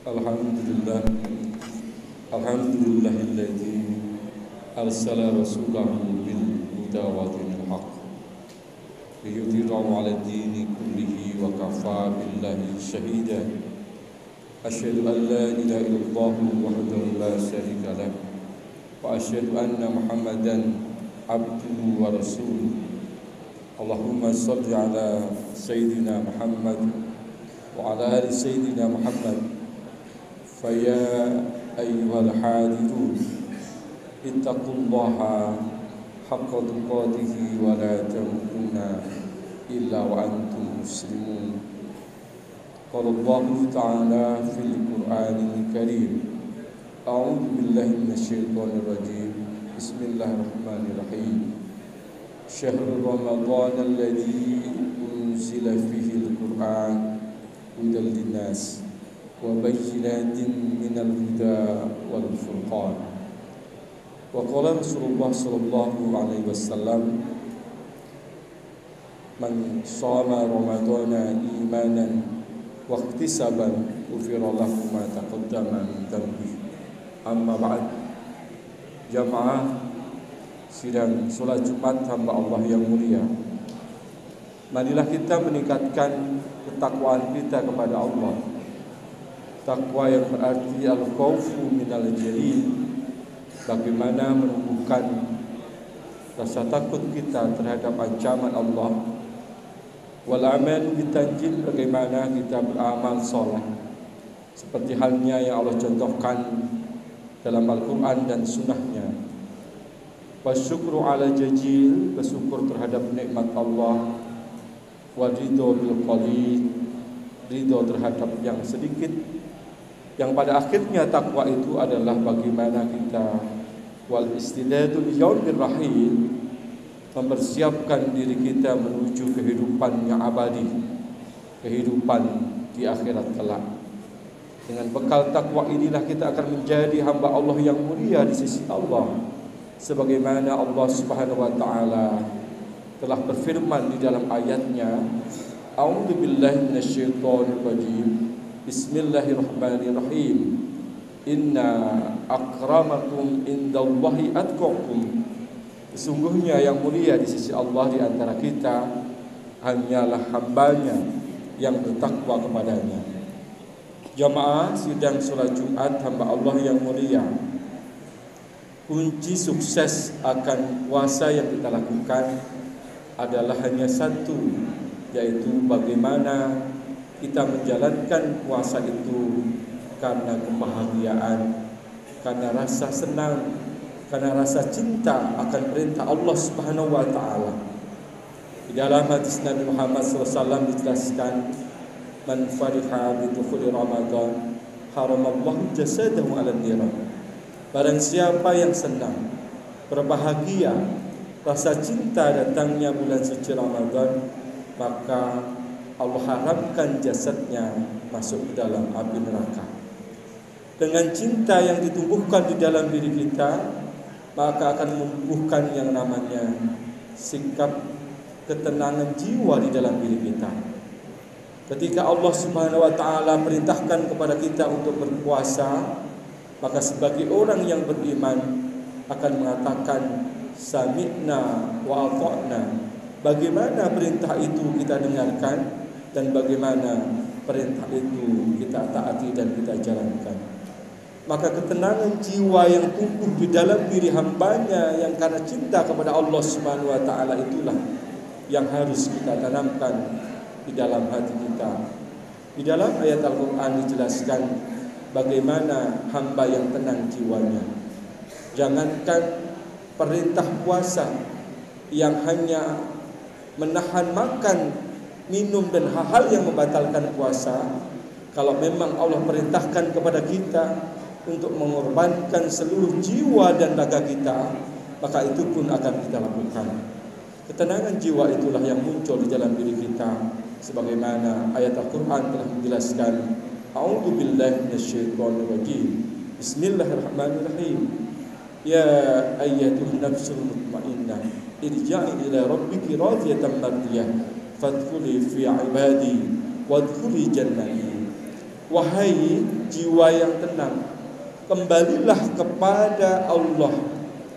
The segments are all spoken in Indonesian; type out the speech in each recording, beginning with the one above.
Alhamdulillah, Alhamdulillahilladzi arsala rasulahu bil huda wa dinil haqq liyudhhirahu 'ala ad-dini kullihi wa kafaa billahi shahida. Asyhadu an la ilaha illallah wahdahu la syarika lah wa asyhadu anna Muhammadan abduhu wa rasuluh. Allahumma shalli ala sayyidina Muhammad wa ala ali sayyidina Muhammad. Faya ayyuhal hadithun ittaqullaha haqqa tuqatihi wa la tamutunna illa wa antum muslimun. Qala Allah ta'ala fil Qur'anil Karim, a'udzu billahi minasyaitonir rajim. Bismillahirrahmanirrahim. Syahrul Ramadan alladzi unzila fihi al-Qur'an hudan linnas wa bayyinatin minal huda wal furqan. Wa qala Rasulullah sallallahu alaihi wasallam, man shoma ramadana imanan wa ihtisaban ghufira lahu ma taqaddama min dhanbihi. Amma ba'd. Jamaah sidang salat Jumat hamba Allah yang mulia, marilah kita meningkatkan ketakwaan kita kepada Allah. Takwa yang berarti al-khaufu minal jalil, bagaimana menumbuhkan rasa takut kita terhadap ancaman Allah. Wal amal bitanjil, bagaimana kita beramal saleh seperti halnya yang Allah contohkan dalam Al-Quran dan sunnahnya. Wasyukru ala jajil, bersyukur terhadap nikmat Allah. Wa ridho bil qalil, ridho terhadap yang sedikit. Yang pada akhirnya takwa itu adalah bagaimana kita wal istidadul yaumir rahil, mempersiapkan diri kita menuju kehidupan yang abadi, kehidupan di akhirat kelak. Dengan bekal takwa inilah kita akan menjadi hamba Allah yang mulia di sisi Allah, sebagaimana Allah Subhanahu wa taala telah berfirman di dalam ayatnya, a'udzu billahi minasyaitonir rajim. Bismillahirrahmanirrahim. Inna akramakum indallahi atqakum. Sesungguhnya yang mulia di sisi Allah di antara kita hanyalah hambanya yang bertakwa kepadanya. Jamaah sidang salat Jumat hamba Allah yang mulia, kunci sukses akan puasa yang kita lakukan adalah hanya satu, yaitu bagaimana kita menjalankan puasa itu karena kebahagiaan, karena rasa senang, karena rasa cinta akan perintah Allah Subhanahu wa taala. Di dalam hadis Nabi Muhammad SAW dijelaskan, man fariha bi dukhuli Ramadan haramallahu jasadahu 'alan niran. Barang siapa yang senang, berbahagia, rasa cinta datangnya bulan suci Ramadan, maka Allah haramkan jasadnya masuk ke dalam api neraka. Dengan cinta yang ditumbuhkan di dalam diri kita, maka akan menumbuhkan yang namanya sikap ketenangan jiwa di dalam diri kita. Ketika Allah Subhanahu wa taala perintahkan kepada kita untuk berpuasa, maka sebagai orang yang beriman akan mengatakan sami'na wa ata'na. Bagaimana perintah itu kita dengarkan dan bagaimana perintah itu kita taati dan kita jalankan. Maka ketenangan jiwa yang tumbuh di dalam diri hambanya yang karena cinta kepada Allah Subhanahu wa taala itulah yang harus kita tanamkan di dalam hati kita. Di dalam ayat Al-Quran dijelaskan bagaimana hamba yang tenang jiwanya. Jangankan perintah puasa yang hanya menahan makan, minum dan hal-hal yang membatalkan puasa, kalau memang Allah perintahkan kepada kita untuk mengorbankan seluruh jiwa dan raga kita, maka itu pun akan kita lakukan. Ketenangan jiwa itulah yang muncul di dalam diri kita, sebagaimana ayat Al-Quran telah menjelaskan, a'udzu billahi minasyaitonir rajim. Bismillahirrahmanirrahim. Ya ayyatuhan nafsul mutmainnah, irja'i ila rabbiki radiyatan mardiyah, fadkhuli fi ibadi wadkhuli jannati. Wahai jiwa yang tenang, kembalilah kepada Allah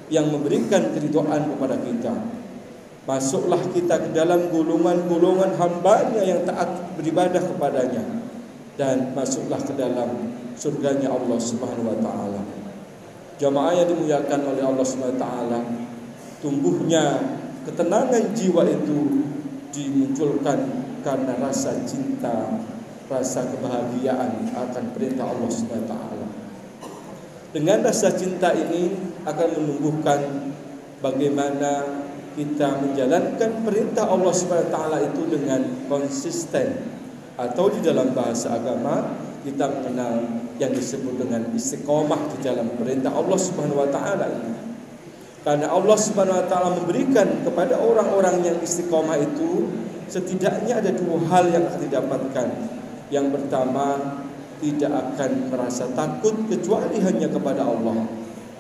yang memberikan keridhaan kepada kita. Masuklah kita ke dalam golongan-golongan hamba-Nya yang taat beribadah kepadanya, dan masuklah ke dalam surganya Allah Subhanahu wa taala. Jamaah yang dimuliakan oleh Allah Subhanahu wa taala, tumbuhnya ketenangan jiwa itu dimunculkan karena rasa cinta, rasa kebahagiaan akan perintah Allah Subhanahu wa taala. Dengan rasa cinta ini akan menumbuhkan bagaimana kita menjalankan perintah Allah Subhanahu wa taala itu dengan konsisten, atau di dalam bahasa agama kita mengenal yang disebut dengan istiqomah di dalam perintah Allah Subhanahu wa taala ini. Karena Allah Subhanahu wa taala memberikan kepada orang-orang yang istiqomah itu setidaknya ada dua hal yang akan didapatkan. Yang pertama, tidak akan merasa takut kecuali hanya kepada Allah,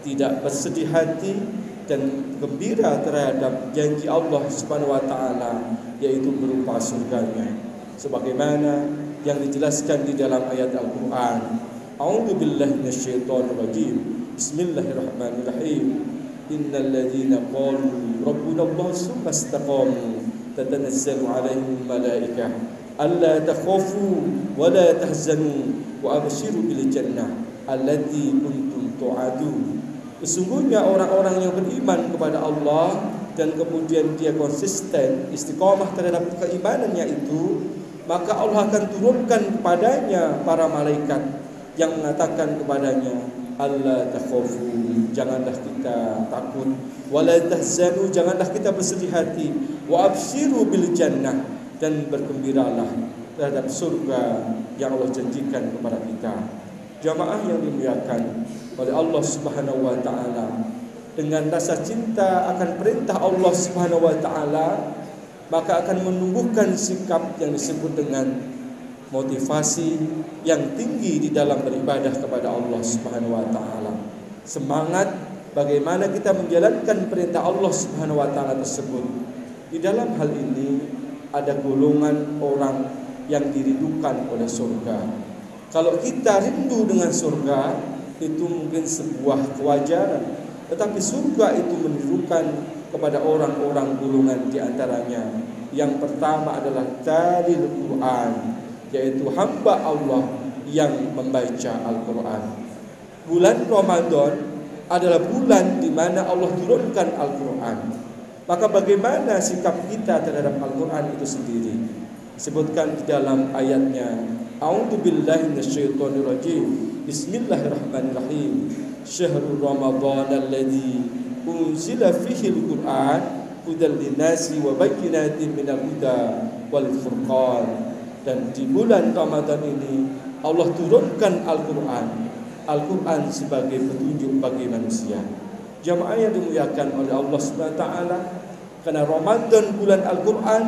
tidak bersedih hati dan gembira terhadap janji Allah Subhanahu wa taala, yaitu berupa surganya, sebagaimana yang dijelaskan di dalam ayat Al-Qur'an. A'udzu billahi minasyaitonir rajim. Bismillahirrahmanirrahim. Innal ladzina qalu rabbuna Allah tsumma istaqamu tatanazzalu 'alaihim malaikah alla takhafu wa la tahzanu wa abshiru bil jannah allati kuntum tu'adun. Sesungguhnya orang-orang yang beriman kepada Allah dan kemudian dia konsisten istiqomah terhadap keimanannya itu, maka Allah akan turunkan kepadanya para malaikat yang mengatakan kepadanya, alla takhafu, janganlah kita takut, wala tahzanu, janganlah kita bersedih hati, wa abshiru bil jannah, dan bergembiralah terhadap surga yang Allah janjikan kepada kita. Jamaah yang dimuliakan oleh Allah Subhanahu wa taala, dengan rasa cinta akan perintah Allah Subhanahu wa taala, maka akan menumbuhkan sikap yang disebut dengan motivasi yang tinggi di dalam beribadah kepada Allah Subhanahu wa taala. Semangat bagaimana kita menjalankan perintah Allah Subhanahu wa taala tersebut. Di dalam hal ini ada golongan orang yang dirindukan oleh surga. Kalau kita rindu dengan surga, itu mungkin sebuah kewajaran, tetapi surga itu menirukan kepada orang-orang golongan di antaranya. Yang pertama adalah talil Quran, yaitu hamba Allah yang membaca Al-Quran. Bulan Ramadan adalah bulan di mana Allah turunkan Al-Quran. Maka bagaimana sikap kita terhadap Al-Quran itu sendiri? Disebutkan di dalam ayatnya, A'udzu billahi minasyaitonir rajim. Bismillahirrahmanirrahim. Syahrul Ramadhan alladzi unzila fihi al-Qur'an hudan lin-nasi wa bayyinatin minal huda wal furqan. Dan di bulan Ramadan ini Allah turunkan Al-Quran. Al-Quran sebagai petunjuk bagi manusia. Jamaah yang dimuliakan oleh Allah Subhanahu wa taala, karena Ramadan bulan Al-Quran,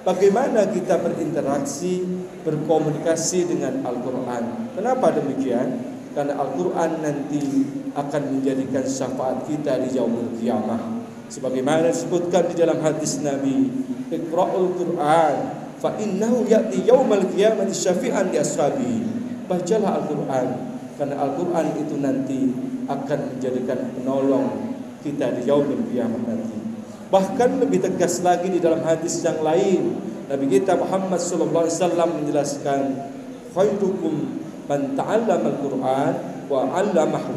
bagaimana kita berinteraksi, berkomunikasi dengan Al-Quran. Kenapa demikian? Karena Al-Quran nanti akan menjadikan syafaat kita di yaumul qiyamah. Sebagaimana disebutkan di dalam hadis Nabi, Iqra'ul Quran fa innahu ya'ti yaumal qiyamati syafi'an li ashabi. Bacalah Al-Quran, karena Al-Quran itu nanti akan menjadikan penolong kita di yaumul qiyamah nanti. Bahkan lebih tegas lagi di dalam hadis yang lain, Nabi kita Muhammad sallallahu alaihi wasallam menjelaskan, khairukum man ta'allama al-Qur'an wa 'allamahu.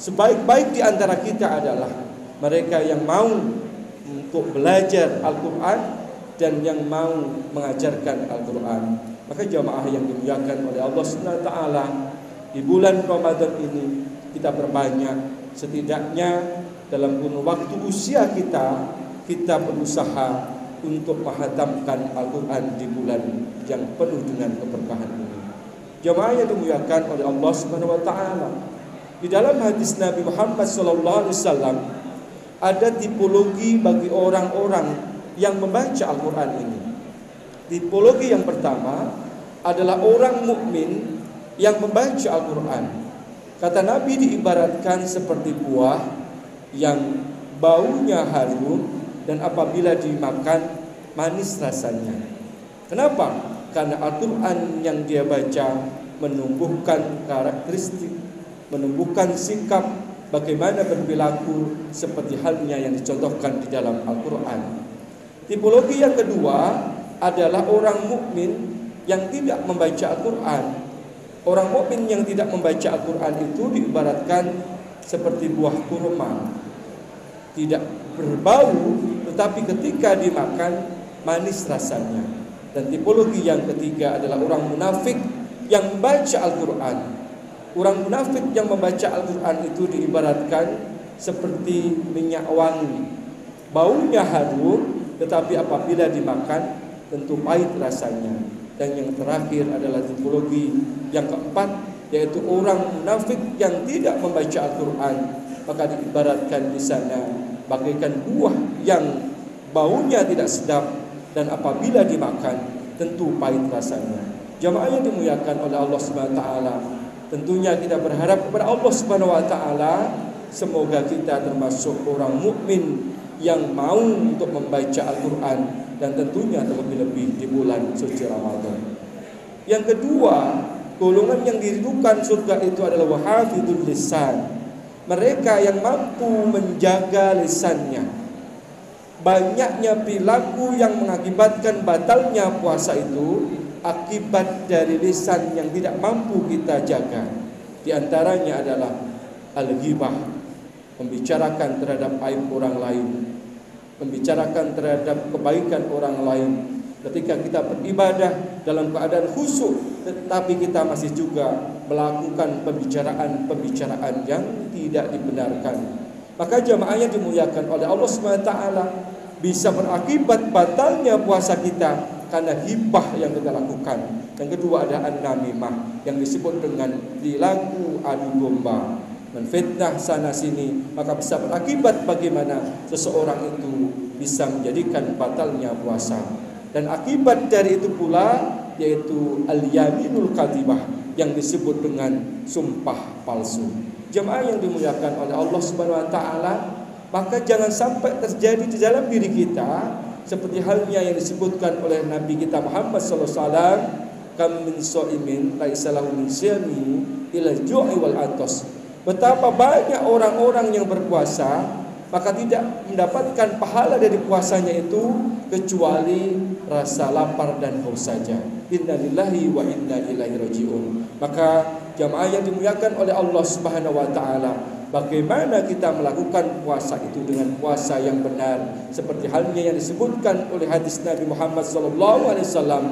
Sebaik-baik di antara kita adalah mereka yang mau untuk belajar Al-Quran dan yang mau mengajarkan Al-Quran. Maka jamaah yang dimuliakan oleh Allah Subhanahu wa taala, di bulan Ramadan ini kita perbanyak, setidaknya dalam kurun waktu usia kita berusaha untuk menghatamkan Al-Quran di bulan yang penuh dengan keberkahan ini. Jamaah yang dimuliakan oleh Allah Subhanahu wa taala, di dalam hadis Nabi Muhammad sallallahu alaihi wasallam ada tipologi bagi orang-orang yang membaca Al-Quran ini. Tipologi yang pertama adalah orang mukmin yang membaca Al-Quran. Kata Nabi diibaratkan seperti buah yang baunya harum dan apabila dimakan manis rasanya. Kenapa? Karena Al-Quran yang dia baca menumbuhkan karakteristik, menumbuhkan sikap bagaimana berperilaku seperti halnya yang dicontohkan di dalam Al-Quran. Tipologi yang kedua adalah orang mukmin yang tidak membaca Al-Quran. Orang mukmin yang tidak membaca Al-Quran itu diibaratkan seperti buah kurma, tidak berbau, tetapi ketika dimakan manis rasanya. Dan tipologi yang ketiga adalah orang munafik yang membaca Al-Quran. Orang munafik yang membaca Al-Quran itu diibaratkan seperti minyak wangi, baunya harum, tetapi apabila dimakan tentu pahit rasanya. Dan yang terakhir adalah tipologi yang keempat, yaitu orang munafik yang tidak membaca Al-Quran. Maka diibaratkan di sana bagaikan buah yang baunya tidak sedap, dan apabila dimakan tentu pahit rasanya. Jamaah yang dimuliakan oleh Allah Subhanahu wa taala, tentunya kita berharap kepada Allah Subhanahu wa taala semoga kita termasuk orang mukmin yang mau untuk membaca Al-Quran, dan tentunya terlebih-lebih di bulan suci Ramadan. Yang kedua, golongan yang dirindukan surga itu adalah wahafidul lisan. Mereka yang mampu menjaga lisannya. Banyaknya perilaku yang mengakibatkan batalnya puasa itu akibat dari lisan yang tidak mampu kita jaga. Di antaranya adalah al-ghibah, membicarakan terhadap aib orang lain, membicarakan terhadap kebaikan orang lain. Ketika kita beribadah dalam keadaan khusyuk, tetapi kita masih juga melakukan pembicaraan yang tidak dibenarkan, maka jamaah yang dimuliakan oleh Allah SWT bisa berakibat batalnya puasa kita karena hibah yang kita lakukan. Yang kedua ada an-namimah yang disebut dengan perilaku adu domba, menfitnah sana sini, maka bisa berakibat bagaimana seseorang itu bisa menjadikan batalnya puasa. Dan akibat dari itu pula yaitu al-yaminul kadhibah yang disebut dengan sumpah palsu. Jemaah yang dimuliakan oleh Allah Subhanahu wa taala, maka jangan sampai terjadi di dalam diri kita seperti halnya yang disebutkan oleh Nabi kita Muhammad sallallahu alaihi wasallam, kam min shaimin laisa lahu min siyami ila ju'i wal atas. Betapa banyak orang-orang yang berpuasa maka tidak mendapatkan pahala dari puasanya itu kecuali rasa lapar dan haus saja. Innalillahi wa inna ilaihi rajiun. Maka jamaah yang dimuliakan oleh Allah Subhanahu wa taala, bagaimana kita melakukan puasa itu dengan puasa yang benar seperti halnya yang disebutkan oleh hadis Nabi Muhammad sallallahu alaihi wasallam,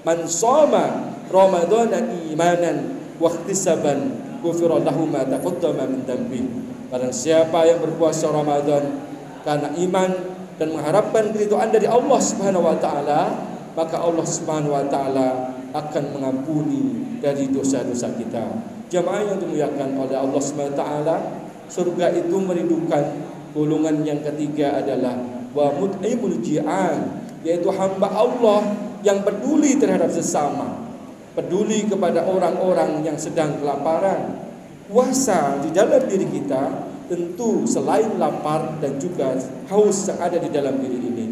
man shoma ramadhana imanan wa ihtisaban ghufira lahu ma taqaddama min dhanbi. Barang siapa yang berpuasa Ramadan karena iman dan mengharapkan keridhaan dari Allah Subhanahu wa taala, maka Allah Subhanahu wa taala akan mengampuni dari dosa-dosa kita. Jamaah yang dimuliakan oleh Allah Subhanahu wa taala, surga itu merindukan golongan yang ketiga adalah wa mut'imul ji'an, yaitu hamba Allah yang peduli terhadap sesama, peduli kepada orang-orang yang sedang kelaparan. Puasa di dalam diri kita tentu selain lapar dan juga haus yang ada di dalam diri ini.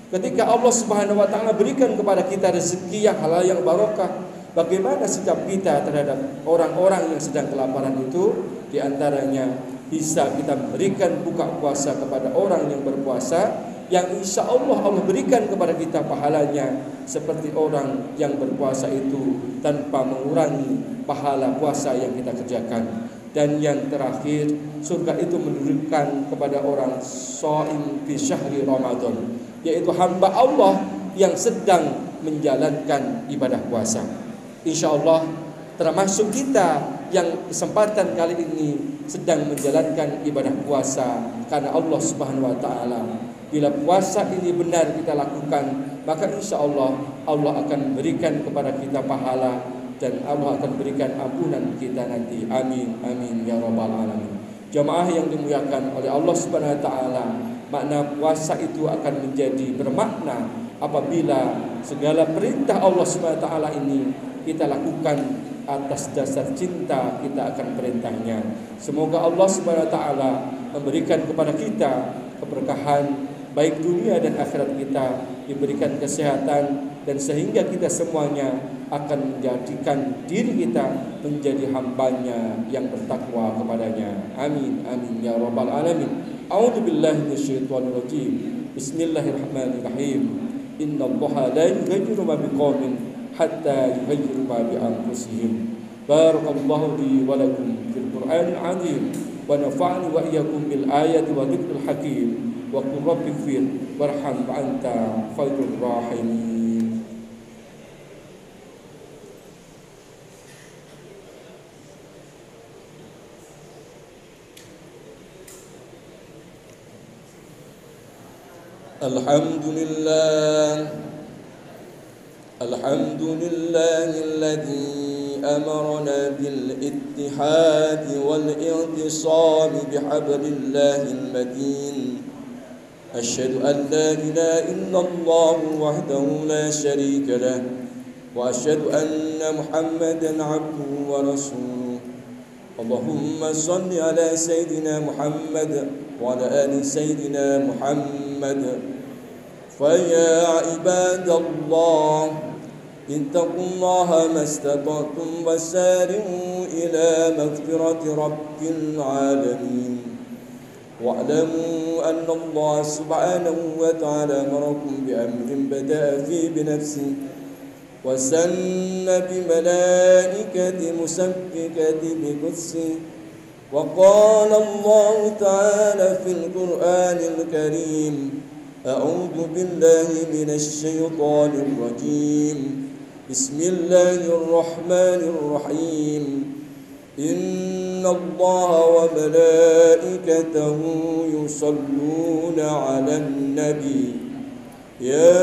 Ketika Allah Subhanahu wa taala berikan kepada kita rezeki yang halal yang barokah, bagaimana sikap kita terhadap orang-orang yang sedang kelaparan itu? Di antaranya bisa kita memberikan buka puasa kepada orang yang berpuasa, yang insya Allah Allah berikan kepada kita pahalanya seperti orang yang berpuasa itu tanpa mengurangi pahala puasa yang kita kerjakan. Dan yang terakhir, surga itu menunjukkan kepada orang shaim fi syahri Ramadan, yaitu hamba Allah yang sedang menjalankan ibadah puasa. Insya Allah termasuk kita yang kesempatan kali ini sedang menjalankan ibadah puasa karena Allah Subhanahu wa taala. Bila puasa ini benar kita lakukan, maka insya Allah Allah akan berikan kepada kita pahala dan Allah akan berikan ampunan kita nanti. Amin amin ya rabbal alamin. Jamaah yang dimuliakan oleh Allah Subhanahu wa taala, makna puasa itu akan menjadi bermakna apabila segala perintah Allah Subhanahu wa taala ini kita lakukan atas dasar cinta kita akan perintahnya. Semoga Allah Subhanahu wa taala memberikan kepada kita keberkahan baik dunia dan akhirat kita, diberikan kesehatan, dan sehingga kita semuanya akan menjadikan diri kita menjadi hambanya yang bertakwa kepadanya. Amin amin ya rabbal alamin. A'udzubillahi minasyaitonir rajim. Bismillahirrahmanirrahim. Innallaha la yughayyiru ma biqaumin hatta yughayyiru ma bi anfusihim. Barakallahu li wa lakum fil Qur'anil 'azim wa nafa'ani wa iyyakum bil ayati wa dzikril hakim. Wa qul rabbighfir warham wa anta khairur rahimin. الحمد لله الذي أمرنا بالاتحاد والاعتصام بحبل الله المتين. أشهد أن لا إله إلا الله وحده لا شريك له وأشهد أن محمدا عبده ورسوله. اللهم صل على سيدنا محمد وعلى آل سيدنا محمد. فيا عباد الله اتقوا الله ما استطعتم وسارعوا إلى مغفرة رب العالمين. واعلموا أن الله سبحانه وتعالى أمركم بأمر بدأ فيه بنفسه وسن بملائكة مسبكة بقدسه. وقال الله تعالى في القرآن الكريم: أعوذ بالله من الشيطان الرجيم. بسم الله الرحمن الرحيم. إن الله وملائكته يصلون على النبي يا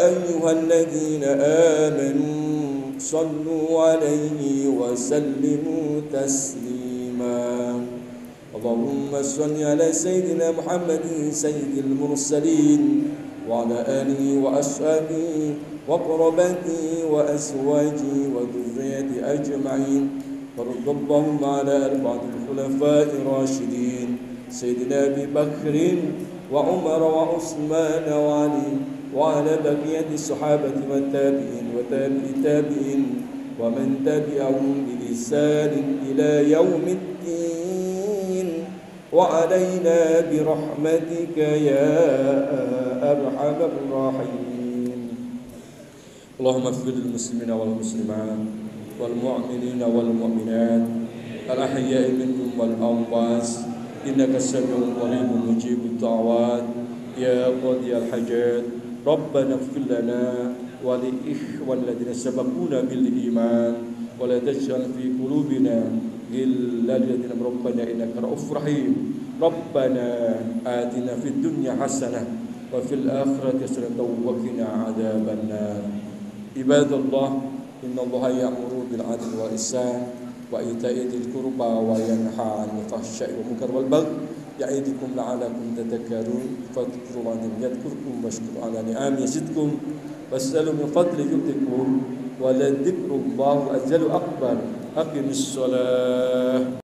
أيها الذين آمنوا صلوا عليه وسلموا تسليما. اللهم صل على سيدنا محمد سيد المرسلين وعلى آله وأصحابه وقربته وأزواجه وذريته أجمعين. وارض اللهم على أربعة الخلفاء الراشدين سيدنا أبي بكر وعمر وعثمان وعلي وعلى بقية الصحابة والتابعين وتابع التابعين ومن تبعهم بإحسان إلى يوم الدين وعلينا برحمتك يا أرحم الراحمين. اللهم اغفر للمسلمين والمسلمات والمؤمنين والمؤمنات الأحياء منهم والأموات إنك سميع قريب مجيب الدعوات يا قاضي الحاجات. ربنا اغفر لنا ولإخواننا الذين سبقونا بالإيمان ولا تجعل في قلوبنا غلا للذين آمنوا ربنا إنك رؤوف رحيم. ربنا آتنا في الدنيا حسنة وفي الآخرة حسنة وقنا عذاب النار. عباد الله إن الله يأمر بالعدل والإحسان وإيتاء ذي القربى وينهى عن الفحشاء والمنكر والبغي يعظكم لعلكم تذكرون. فاذكروا الله يذكركم واشكروا على نعمه يزدكم واسألوا من فضله يؤتكم ولذكر الله أجل أكبر. أقم الصلاة.